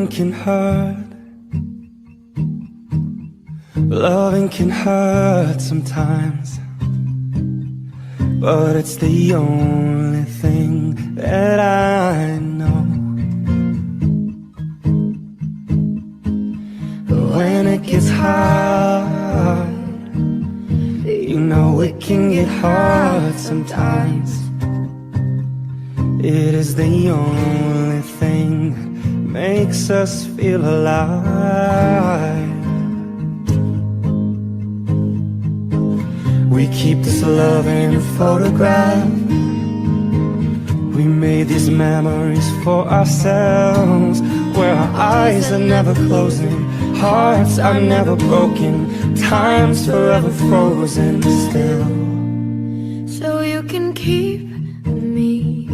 Loving can hurt. Loving can hurt sometimes, but it's the only thing that I know. When it gets hard, you know it can get hard sometimes. It is the only thing that makes us feel alive. We keep this love in a photograph. We made these memories for ourselves, where our eyes are never closing, hearts are never broken, time's forever frozen still. So you can keep me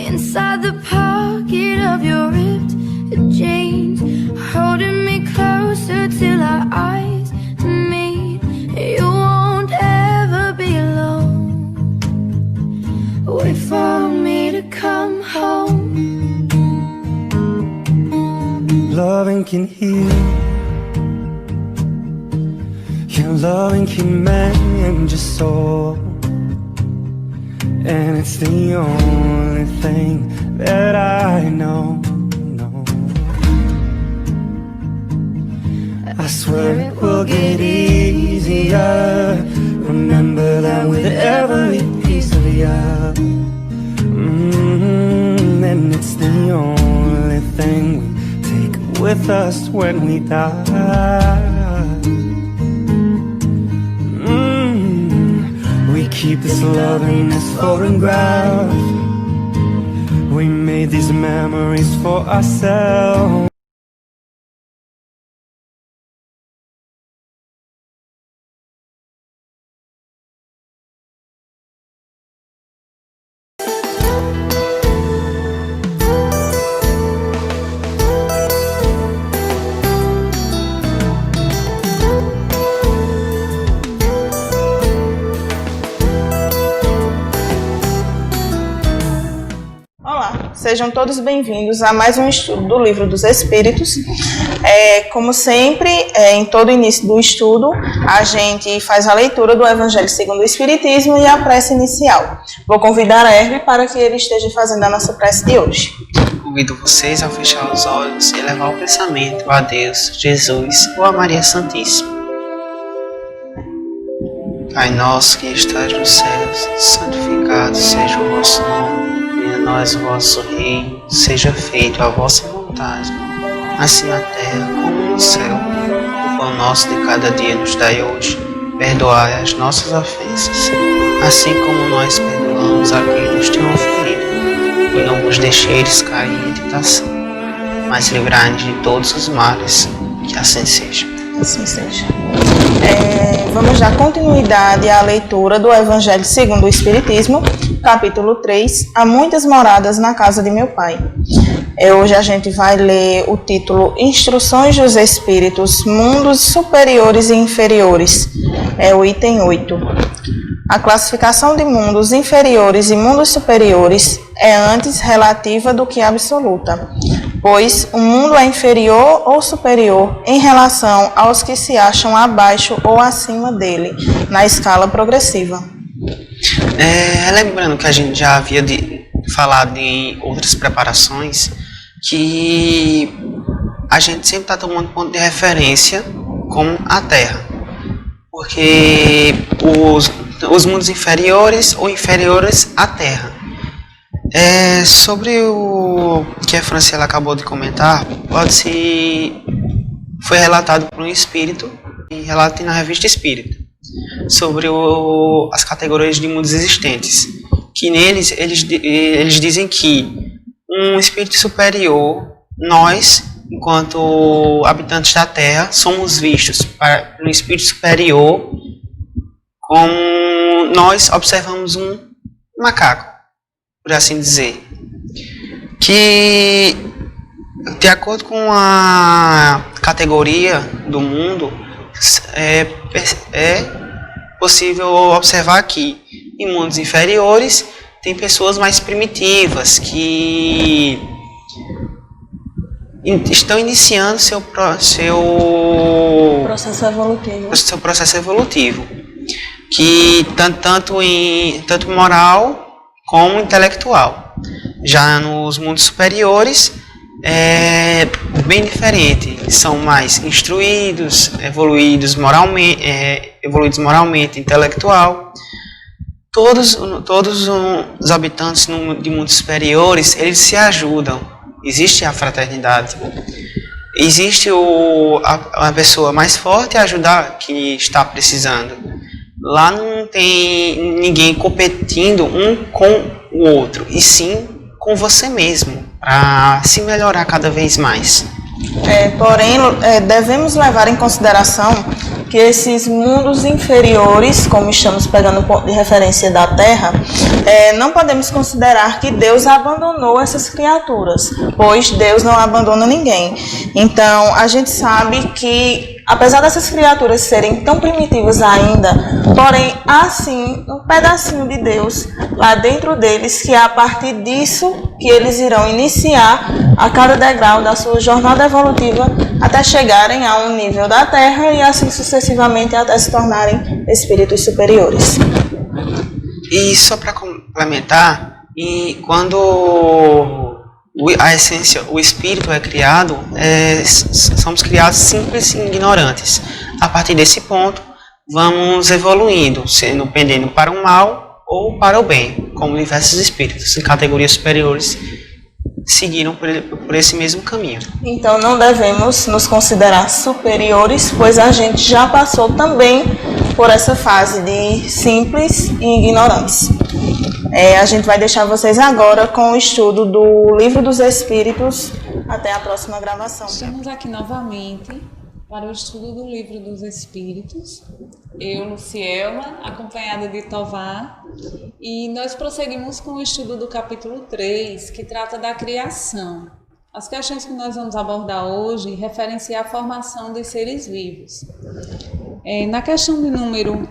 inside the pocket of your ripped jeans, holding me closer till our eyes meet. You won't ever be alone. Wait for me to come home. Loving can heal. Your loving can mend your soul, and it's the only thing that I know. I swear it will get easier. Remember that with every piece of you. And it's the only thing we take with us when we die. We keep this love in this photograph. We made these memories for ourselves. Sejam todos bem-vindos a mais um estudo do Livro dos Espíritos. Como sempre, em todo início do estudo, a gente faz a leitura do Evangelho segundo o Espiritismo e a prece inicial. Vou convidar a Herve para que ele esteja fazendo a nossa prece de hoje. Convido vocês a fechar os olhos e levar o pensamento a Deus, Jesus ou a Maria Santíssima. Pai nosso que estás nos céus, santificado seja o vosso nome. Venha a nós o vosso reino, seja feita a vossa vontade, assim na terra como no céu. O pão nosso de cada dia nos dai hoje. Perdoai as nossas ofensas, assim como nós perdoamos a quem nos tem ofendido. E não vos deixeis cair em tentação, mas livrai-nos de todos os males. Que assim seja. Assim seja. Vamos dar continuidade à leitura do Evangelho segundo o Espiritismo, capítulo 3, Há muitas moradas na casa de meu Pai. Hoje a gente vai ler o título Instruções dos Espíritos, Mundos Superiores e Inferiores, é o item 8. A classificação de mundos inferiores e mundos superiores é antes relativa do que absoluta, pois o mundo é inferior ou superior em relação aos que se acham abaixo ou acima dele, na escala progressiva. Lembrando que a gente já havia falado em outras preparações, que a gente sempre está tomando ponto de referência como a Terra, porque os mundos inferiores ou inferiores à Terra. Sobre o que a Franciela acabou de comentar, foi relatado por um espírito e relatado na Revista Espírita, sobre as categorias de mundos existentes, que neles eles dizem que um espírito superior, nós, enquanto habitantes da Terra, somos vistos para um espírito superior como nós observamos um macaco, por assim dizer, que de acordo com a categoria do mundo é possível observar que em mundos inferiores tem pessoas mais primitivas que estão iniciando seu processo evolutivo, que tanto moral como intelectual. Já nos mundos superiores é bem diferente, são mais instruídos, evoluídos moralmente, intelectual. Todos os habitantes de mundos superiores, eles se ajudam. Existe a fraternidade. Existe a pessoa mais forte a ajudar que está precisando. Lá não tem ninguém competindo um com o outro, e sim com você mesmo, para se melhorar cada vez mais. Porém, devemos levar em consideração que esses mundos inferiores, como estamos pegando o ponto de referência da Terra, não podemos considerar que Deus abandonou essas criaturas, pois Deus não abandona ninguém. Então, a gente sabe que, apesar dessas criaturas serem tão primitivas ainda, porém, há sim um pedacinho de Deus lá dentro deles, que é a partir disso que eles irão iniciar a cada degrau da sua jornada evolutiva até chegarem a um nível da Terra e assim sucessivamente até se tornarem espíritos superiores. E só para complementar, quando a essência, o espírito é criado, somos criados simples e ignorantes. A partir desse ponto, vamos evoluindo, sendo pendendo para o mal ou para o bem, como diversos espíritos em categorias superiores seguiram por esse mesmo caminho. Então não devemos nos considerar superiores, pois a gente já passou também por essa fase de simples e ignorantes. A gente vai deixar vocês agora com o estudo do Livro dos Espíritos. Até a próxima gravação. Estamos aqui novamente para o estudo do Livro dos Espíritos. Eu, Lucielma, acompanhada de Tovar, e nós prosseguimos com o estudo do capítulo 3, que trata da criação. As questões que nós vamos abordar hoje referem-se à formação dos seres vivos. Na questão de número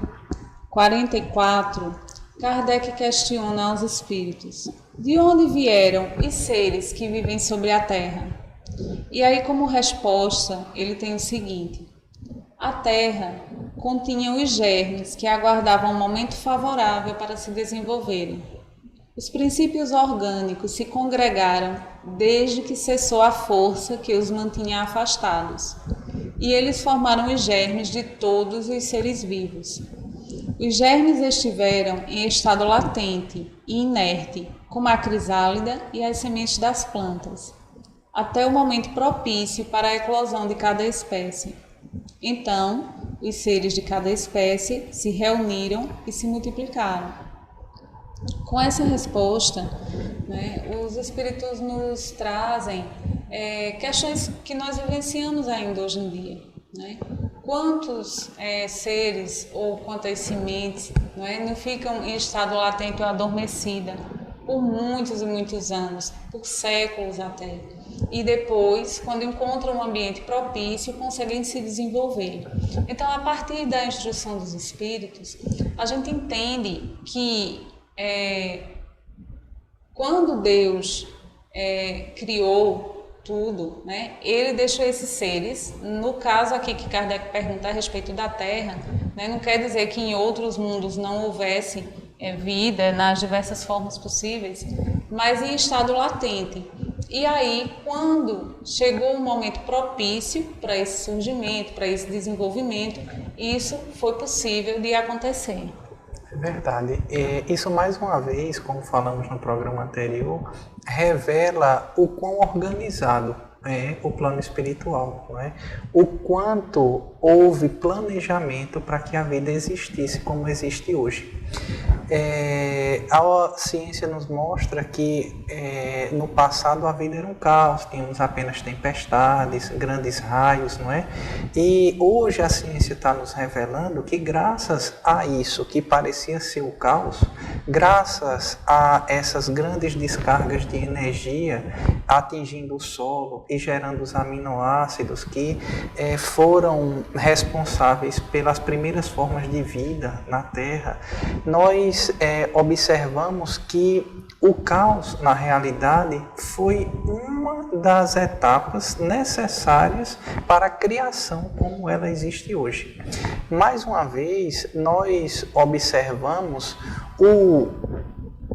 44, Kardec questiona aos espíritos: de onde vieram os seres que vivem sobre a Terra? E aí, como resposta, ele tem o seguinte: a Terra continha os germes que aguardavam um momento favorável para se desenvolverem. Os princípios orgânicos se congregaram desde que cessou a força que os mantinha afastados, e eles formaram os germes de todos os seres vivos. Os germes estiveram em estado latente e inerte, como a crisálida e as sementes das plantas, até o momento propício para a eclosão de cada espécie. Então, os seres de cada espécie se reuniram e se multiplicaram. Com essa resposta, os espíritos nos trazem questões que nós vivenciamos ainda hoje em dia. Quantos seres ou quantas sementes não ficam em estado latente ou adormecida por muitos e muitos anos, por séculos até, e depois, quando encontram um ambiente propício, conseguem se desenvolver. Então, a partir da instrução dos espíritos, a gente entende que quando Deus criou tudo, ele deixou esses seres, no caso aqui que Kardec pergunta a respeito da Terra, não quer dizer que em outros mundos não houvesse vida nas diversas formas possíveis, mas em estado latente. E aí, quando chegou um momento propício para esse surgimento, para esse desenvolvimento, isso foi possível de acontecer. É verdade. Isso, mais uma vez, como falamos no programa anterior, revela o quão organizado é o plano espiritual, o quanto houve planejamento para que a vida existisse como existe hoje. A ciência nos mostra que no passado a vida era um caos, tínhamos apenas tempestades, grandes raios, E hoje a ciência está nos revelando que graças a isso que parecia ser o caos, graças a essas grandes descargas de energia atingindo o solo e gerando os aminoácidos que foram responsáveis pelas primeiras formas de vida na Terra, nós observamos que O caos, na realidade, foi uma das etapas necessárias para a criação como ela existe hoje. Mais uma vez, nós observamos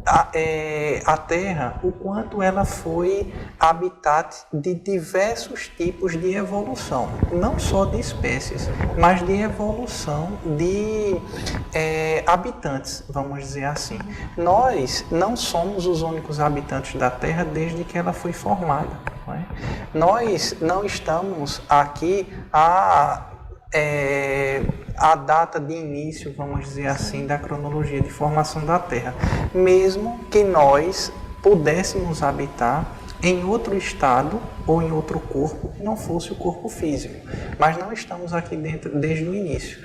a Terra, o quanto ela foi habitat de diversos tipos de evolução, não só de espécies, mas de evolução de habitantes, vamos dizer assim. Nós não somos os únicos habitantes da Terra desde que ela foi formada, não é? Nós não estamos aqui a data de início, vamos dizer assim, da cronologia de formação da Terra, mesmo que nós pudéssemos habitar em outro estado ou em outro corpo que não fosse o corpo físico, mas não estamos aqui dentro desde o início.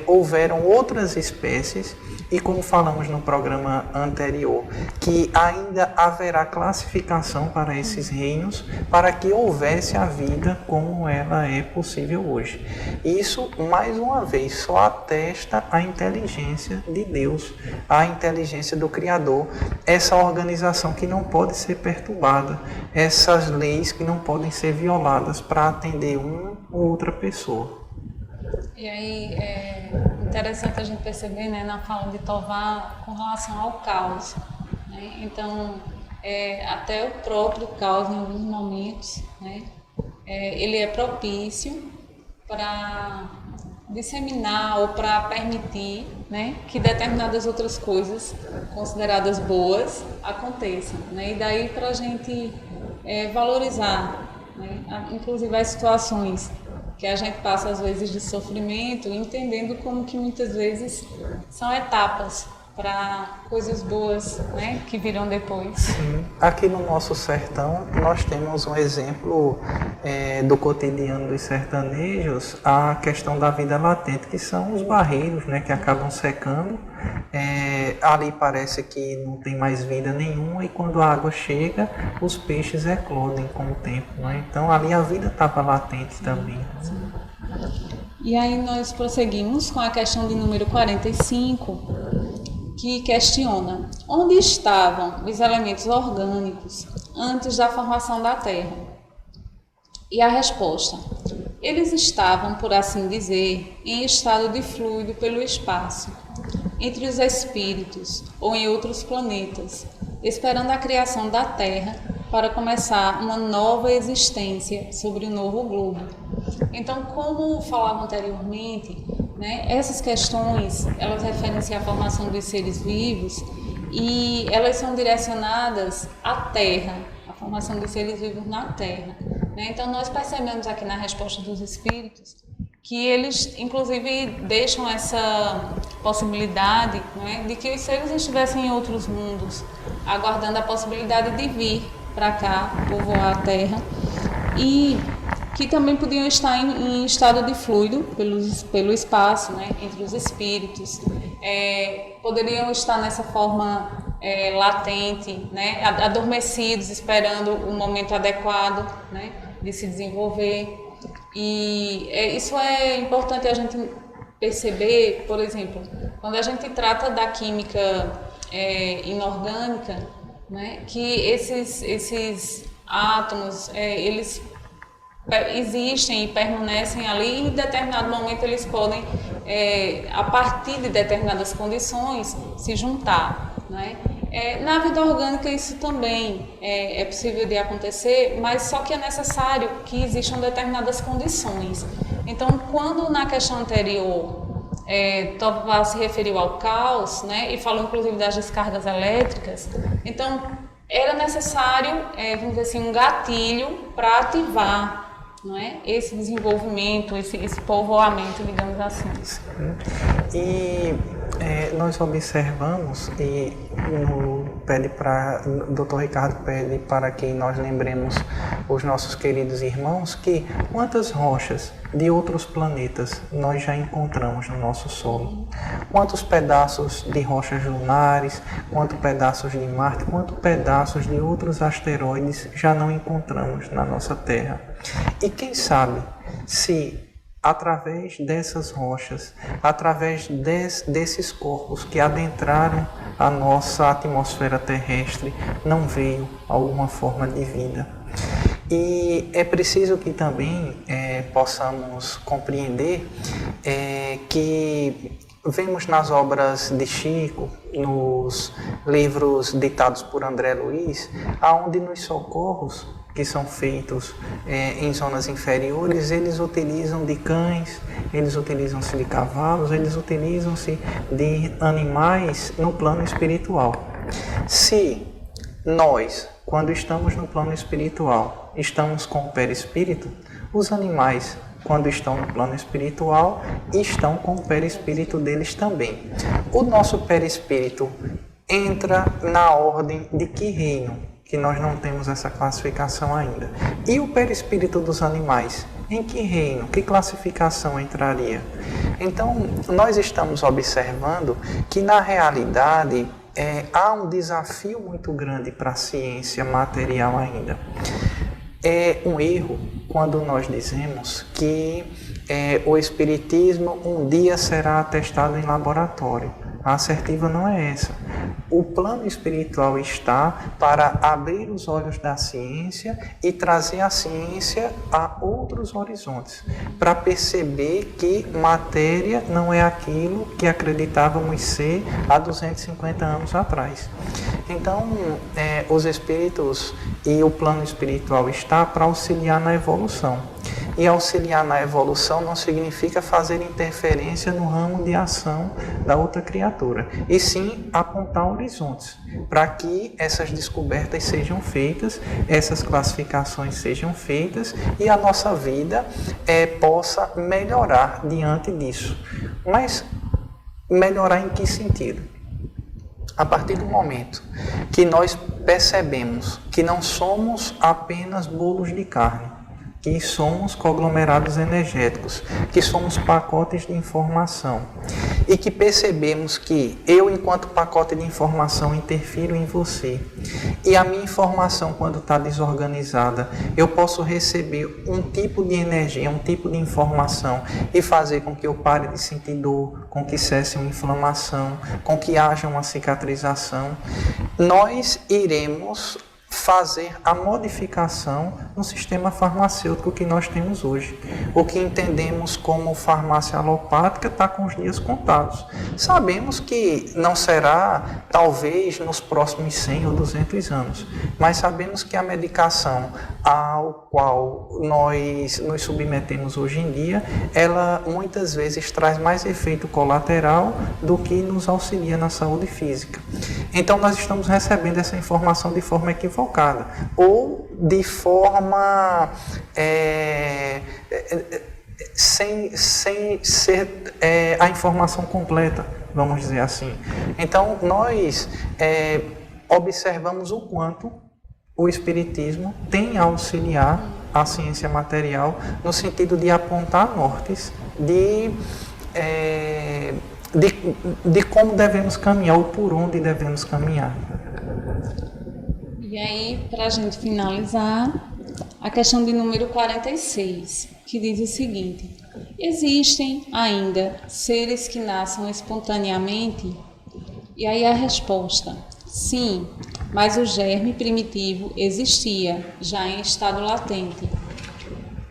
Houveram outras espécies e, como falamos no programa anterior, que ainda haverá classificação para esses reinos para que houvesse a vida como ela é possível hoje. Isso, mais uma vez, só atesta a inteligência de Deus, a inteligência do Criador, essa organização que não pode ser perturbada, essas leis que não podem ser violadas para atender uma ou outra pessoa. E aí é interessante a gente perceber, né, na fala de Tová com relação ao caos, né? Então, até o próprio caos, em alguns momentos, né, ele é propício para disseminar ou para permitir, né, que determinadas outras coisas consideradas boas aconteçam, né? E daí para a gente valorizar, né, inclusive as situações que a gente passa às vezes de sofrimento, entendendo como que muitas vezes são etapas para coisas boas, né, que virão depois. Sim. Aqui no nosso sertão nós temos um exemplo do cotidiano dos sertanejos, a questão da vida latente, que são os barreiros, né, que acabam secando. Ali parece que não tem mais vida nenhuma e quando a água chega, os peixes eclodem com o tempo, né? Então ali a vida estava latente também. E aí nós prosseguimos com a questão de número 45, que questiona: onde estavam os elementos orgânicos antes da formação da Terra? E a resposta: eles estavam, por assim dizer, em estado de fluido pelo espaço, entre os espíritos ou em outros planetas, esperando a criação da Terra para começar uma nova existência sobre o novo globo. Então, como falava anteriormente, né, essas questões, elas referem-se à formação dos seres vivos e elas são direcionadas à Terra, a formação dos seres vivos na Terra, né? Então, nós percebemos aqui na resposta dos espíritos que eles, inclusive, deixam essa possibilidade, né, de que os seres estivessem em outros mundos, aguardando a possibilidade de vir para cá, povoar a Terra, e que também podiam estar em estado de fluido pelo espaço, né, entre os espíritos, poderiam estar nessa forma latente, né, adormecidos, esperando o momento adequado, né, de se desenvolver. E isso é importante a gente perceber, por exemplo, quando a gente trata da química inorgânica, né, que esses átomos, eles existem e permanecem ali e em determinado momento eles podem, a partir de determinadas condições, se juntar, né? Na vida orgânica isso também é possível de acontecer, mas só que é necessário que existam determinadas condições. Então, quando na questão anterior Tová se referiu ao caos, né, e falou inclusive das descargas elétricas, então era necessário, vamos dizer assim, um gatilho para ativar, não é, esse desenvolvimento, esse povoamento, digamos assim. E nós observamos, e o Dr. Ricardo pede para que nós lembremos os nossos queridos irmãos que quantas rochas de outros planetas nós já encontramos no nosso solo, quantos pedaços de rochas lunares, quantos pedaços de Marte, quantos pedaços de outros asteroides já não encontramos na nossa Terra. E quem sabe se através dessas rochas, através desses corpos que adentraram a nossa atmosfera terrestre não veio alguma forma de vida. E é preciso que também possamos compreender que vemos nas obras de Chico, nos livros ditados por André Luiz, aonde nos socorros que são feitos em zonas inferiores, eles utilizam de cães, eles utilizam-se de cavalos, eles utilizam-se de animais no plano espiritual. Se nós, quando estamos no plano espiritual, estamos com o perispírito, os animais, quando estão no plano espiritual, estão com o perispírito deles também. O nosso perispírito entra na ordem de que reino? Que nós não temos essa classificação ainda. E o perispírito dos animais? Em que reino? Que classificação entraria? Então, nós estamos observando que, na realidade, há um desafio muito grande para a ciência material ainda. É um erro quando nós dizemos que o espiritismo um dia será atestado em laboratório. A assertiva não é essa. O plano espiritual está para abrir os olhos da ciência e trazer a ciência a outros horizontes, para perceber que matéria não é aquilo que acreditávamos ser há 250 anos atrás. Então, os espíritos e o plano espiritual está para auxiliar na evolução. E auxiliar na evolução não significa fazer interferência no ramo de ação da outra criatura, e sim apontar horizontes, para que essas descobertas sejam feitas, essas classificações sejam feitas e a nossa vida possa melhorar diante disso. Mas melhorar em que sentido? A partir do momento que nós percebemos que não somos apenas bolos de carne, que somos conglomerados energéticos, que somos pacotes de informação, e que percebemos que eu, enquanto pacote de informação, interfiro em você, e a minha informação, quando está desorganizada, eu posso receber um tipo de energia, um tipo de informação, e fazer com que eu pare de sentir dor, com que cesse uma inflamação, com que haja uma cicatrização. Nós iremos fazer a modificação no sistema farmacêutico que nós temos hoje. O que entendemos como farmácia alopática está com os dias contados. Sabemos que não será, talvez, nos próximos 100 ou 200 anos, mas sabemos que a medicação ao qual nós nos submetemos hoje em dia, ela muitas vezes traz mais efeito colateral do que nos auxilia na saúde física. Então, nós estamos recebendo essa informação de forma equivocada, ou de forma sem ser a informação completa, vamos dizer assim. Então, nós observamos o quanto o Espiritismo tem a auxiliar a ciência material no sentido de apontar nortes de como devemos caminhar ou por onde devemos caminhar. E aí, para a gente finalizar, a questão de número 46, que diz o seguinte: existem ainda seres que nascem espontaneamente? E aí a resposta: sim, mas o germe primitivo existia, já em estado latente.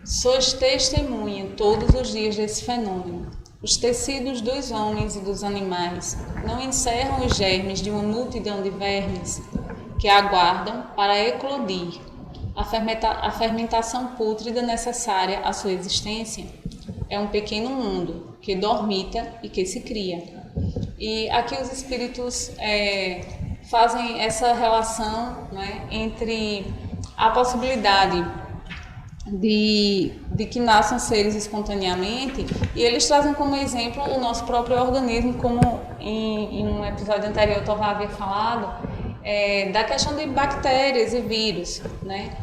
Sois testemunha todos os dias desse fenômeno. Os tecidos dos homens e dos animais não encerram os germes de uma multidão de vermes que aguardam para eclodir, a fermentação pútrida necessária à sua existência. É um pequeno mundo que dormita e que se cria. E aqui os espíritos fazem essa relação, né, entre a possibilidade de que nasçam seres espontaneamente, e eles trazem como exemplo o nosso próprio organismo, como em um episódio anterior eu Tovar havia falado, da questão de bactérias e vírus, né?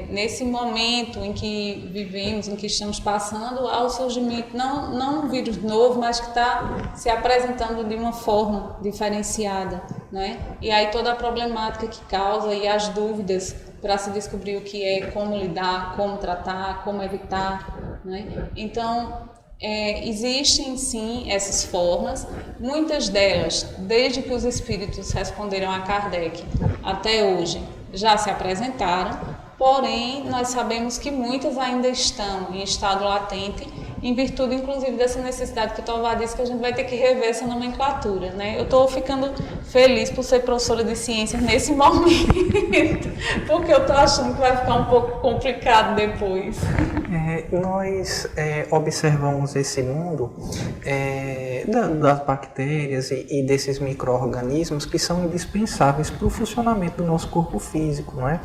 Nesse momento em que vivemos, em que estamos passando, há o surgimento, não um vírus novo, mas que está se apresentando de uma forma diferenciada, né? E aí toda a problemática que causa e as dúvidas para se descobrir o que é, como lidar, como tratar, como evitar, né? Então, Existem sim essas formas, muitas delas, desde que os espíritos responderam a Kardec até hoje, já se apresentaram, porém nós sabemos que muitas ainda estão em estado latente, em virtude inclusive dessa necessidade que o Tovar disse, que a gente vai ter que rever essa nomenclatura, né? Eu estou ficando feliz por ser professora de ciências nesse momento, porque eu estou achando que vai ficar um pouco complicado depois. Nós observamos esse mundo das bactérias e desses micro-organismos que são indispensáveis para o funcionamento do nosso corpo físico, não é?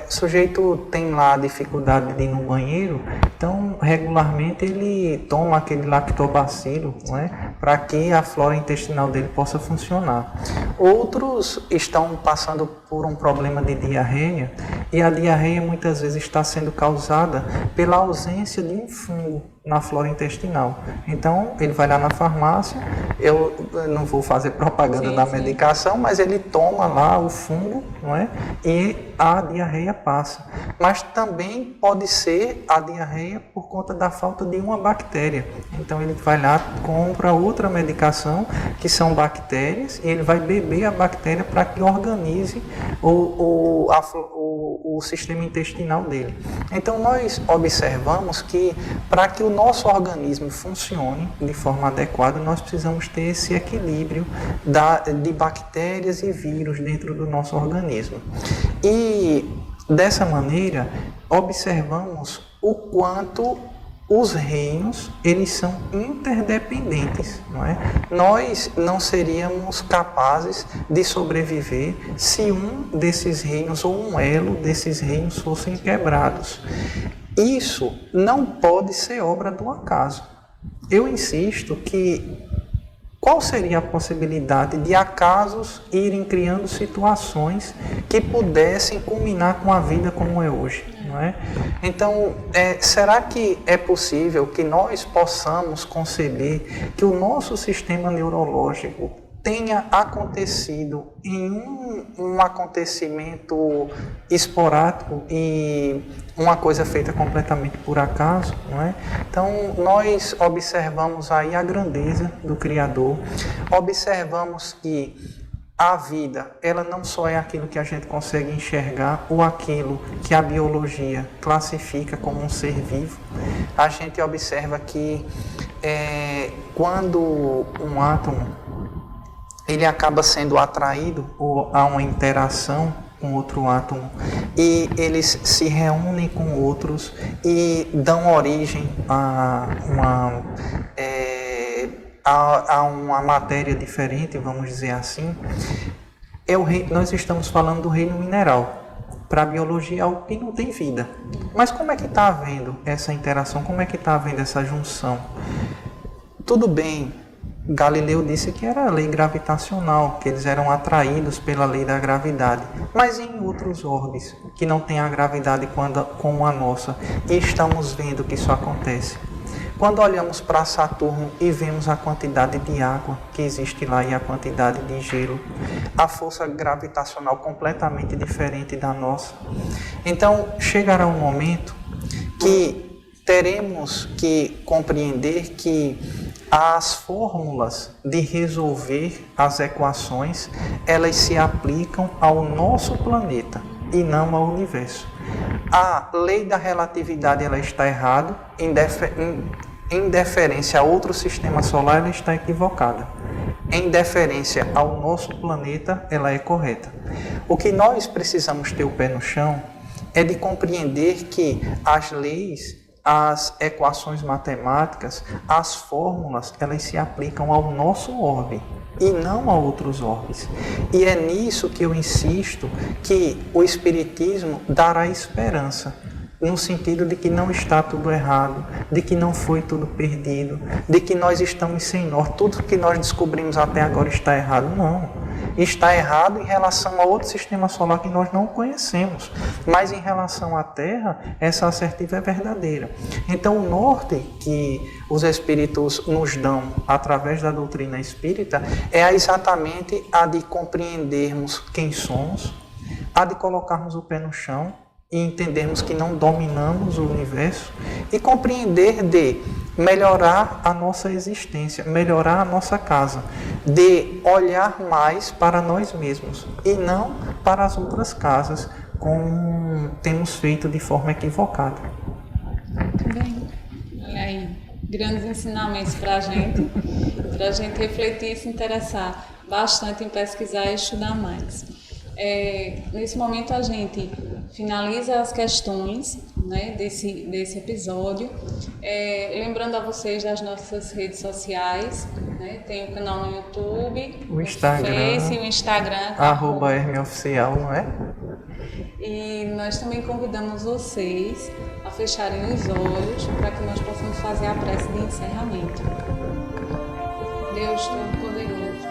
O sujeito tem lá a dificuldade de ir no banheiro, então regularmente ele toma aquele lactobacilo, não é? Para que a flora intestinal dele possa funcionar. Outros estão passando por um problema de diarreia, e a diarreia muitas vezes está sendo causada pela ausência de um fungo na flora intestinal. Então, ele vai lá na farmácia, eu não vou fazer propaganda da medicação, mas ele toma lá o fungo, não é? E a diarreia passa. Mas também pode ser a diarreia por conta da falta de uma bactéria. Então, ele vai lá, compra outra medicação, que são bactérias, e ele vai beber a bactéria para que organize o sistema intestinal dele. Então, nós observamos que para que o nosso organismo funcione de forma adequada, nós precisamos ter esse equilíbrio de bactérias e vírus dentro do nosso organismo. E dessa maneira, observamos o quanto os reinos, eles são interdependentes, não é? Nós não seríamos capazes de sobreviver se um desses reinos ou um elo desses reinos fossem quebrados. Isso não pode ser obra do acaso. Eu insisto que qual seria a possibilidade de acasos irem criando situações que pudessem culminar com a vida como é hoje, não é? Então, será que é possível que nós possamos conceber que o nosso sistema neurológico tenha acontecido em um acontecimento esporádico e uma coisa feita completamente por acaso, não é? Então, nós observamos aí a grandeza do Criador, observamos que a vida, ela não só é aquilo que a gente consegue enxergar ou aquilo que a biologia classifica como um ser vivo. A gente observa que quando um átomo ele acaba sendo atraído a uma interação com outro átomo e eles se reúnem com outros e dão origem a uma matéria diferente, vamos dizer assim. Nós estamos falando do reino mineral. Para a biologia é algo que não tem vida. Mas como é que está havendo essa interação? Como é que está havendo essa junção? Tudo bem, Galileu disse que era a lei gravitacional, que eles eram atraídos pela lei da gravidade. Mas em outros orbes, que não têm a gravidade como a nossa, e estamos vendo que isso acontece. Quando olhamos para Saturno e vemos a quantidade de água que existe lá e a quantidade de gelo, a força gravitacional completamente diferente da nossa. Então, chegará um momento que teremos que compreender que as fórmulas de resolver as equações, elas se aplicam ao nosso planeta e não ao universo. A lei da relatividade ela está errada, em deferência a outro sistema solar ela está equivocada. Em deferência ao nosso planeta ela é correta. O que nós precisamos ter o pé no chão é de compreender que as leis, as equações matemáticas, as fórmulas, elas se aplicam ao nosso orbe e não a outros orbes. E é nisso que eu insisto que o Espiritismo dará esperança, no sentido de que não está tudo errado, de que não foi tudo perdido, de que nós estamos sem norte, tudo que nós descobrimos até agora está errado. Não. Está errado em relação a outro sistema solar que nós não conhecemos, mas em relação à Terra, essa assertiva é verdadeira. Então, o norte que os espíritos nos dão através da doutrina espírita é exatamente a de compreendermos quem somos, a de colocarmos o pé no chão e entendermos que não dominamos o universo e compreender de melhorar a nossa existência, melhorar a nossa casa, de olhar mais para nós mesmos e não para as outras casas, como temos feito de forma equivocada. Muito bem. Olha aí, grandes ensinamentos para a gente refletir e se interessar bastante em pesquisar e estudar mais. Nesse momento a gente finaliza as questões, né, desse episódio, lembrando a vocês das nossas redes sociais, né, tem o canal no YouTube, O Instagram, o Instagram, @hermeoficial, não é? e nós também convidamos vocês a fecharem os olhos para que nós possamos fazer a prece de encerramento. Deus Todo-Poderoso,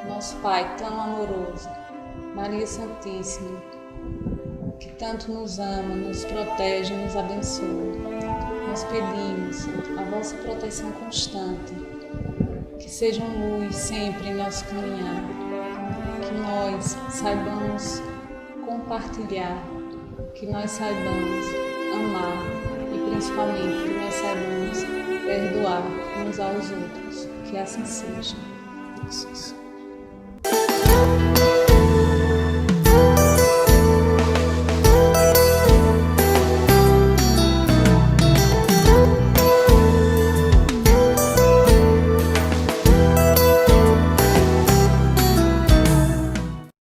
nosso Pai tão amoroso, Maria Santíssima, que tanto nos ama, nos protege, nos abençoa. Nós pedimos a vossa proteção constante, que sejam luz sempre em nosso caminhar, que nós saibamos compartilhar, que nós saibamos amar e principalmente que nós saibamos perdoar uns aos outros. Que assim seja.